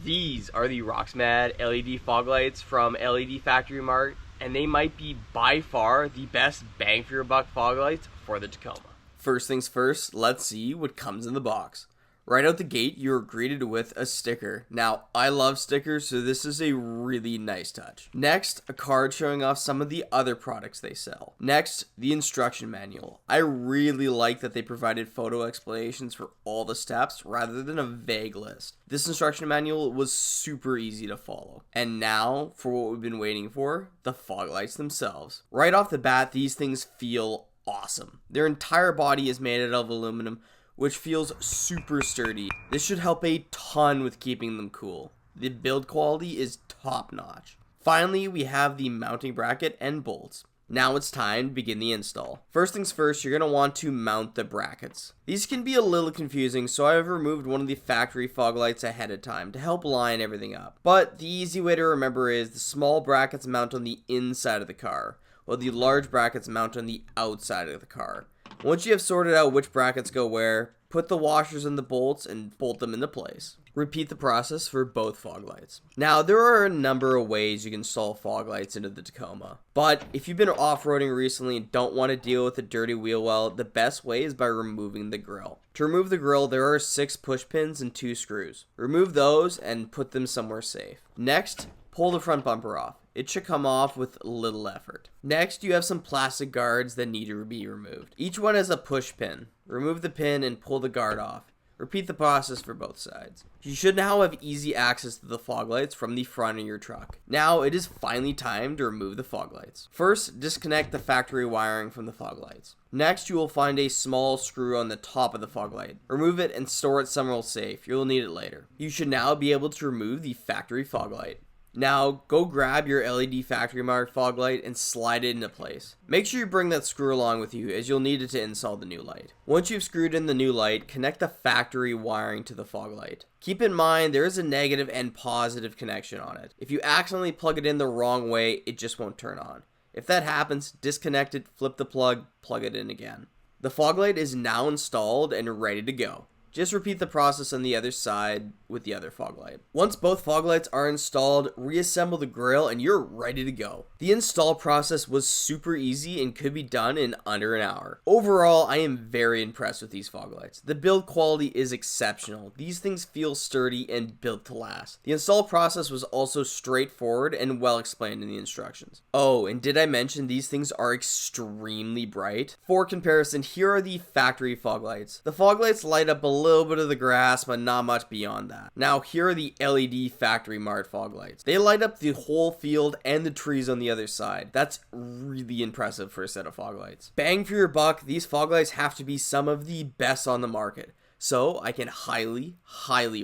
These are the Roxmad LED fog lights from LED Factory Mart, and they might be by far the best bang for your buck fog lights for the Tacoma. First things first, let's see what comes in the box. Right out the gate, you're greeted with a sticker. Now, I love stickers, so this is a really nice touch. Next, a card showing off some of the other products they sell. Next, the instruction manual. I really like that they provided photo explanations for all the steps rather than a vague list. This instruction manual was super easy to follow. And now, for what we've been waiting for, the fog lights themselves. Right off the bat, these things feel awesome. Their entire body is made out of aluminum, which feels super sturdy. This should help a ton with keeping them cool. The build quality is top notch. Finally, we have the mounting bracket and bolts. Now it's time to begin the install. First things first, you're going to want to mount the brackets. These can be a little confusing, so I've removed one of the factory fog lights ahead of time to help line everything up. But the easy way to remember is the small brackets mount on the inside of the car, while the large brackets mount on the outside of the car. Once you have sorted out which brackets go where, put the washers in the bolts and bolt them into place. Repeat the process for both fog lights. Now, there are a number of ways you can install fog lights into the Tacoma, but if you've been off-roading recently and don't want to deal with a dirty wheel well, the best way is by removing the grille. To remove the grille, there are 6 push pins and 2 screws. Remove those and put them somewhere safe. Next, pull the front bumper off. It should come off with little effort. Next, you have some plastic guards that need to be removed. Each one has a push pin. Remove the pin and pull the guard off. Repeat the process for both sides. You should now have easy access to the fog lights from the front of your truck. Now it is finally time to remove the fog lights. First, disconnect the factory wiring from the fog lights. Next, you will find a small screw on the top of the fog light. Remove it and store it somewhere safe. You'll need it later. You should now be able to remove the factory fog light. Now, go grab your LED Factory Mart fog light and slide it into place. Make sure you bring that screw along with you, as you'll need it to install the new light. Once you've screwed in the new light, connect the factory wiring to the fog light. Keep in mind, there is a negative and positive connection on it. If you accidentally plug it in the wrong way, it just won't turn on. If that happens, disconnect it, flip the plug it in again. The fog light is now installed and ready to go. Just repeat the process on the other side with the other fog light. Once both fog lights are installed, reassemble the grille and you're ready to go. The install process was super easy and could be done in under an hour. Overall, I am very impressed with these fog lights. The build quality is exceptional. These things feel sturdy and built to last. The install process was also straightforward and well explained in the instructions. Oh, and did I mention these things are extremely bright? For comparison, here are the factory fog lights. The fog lights light up a little bit of the grass, but not much beyond that. Now, here are the LED Factory Mart fog lights. They light up the whole field and the trees on the other side. That's really impressive for a set of fog lights. Bang for your buck, these fog lights have to be some of the best on the market. So, I can highly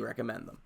recommend them.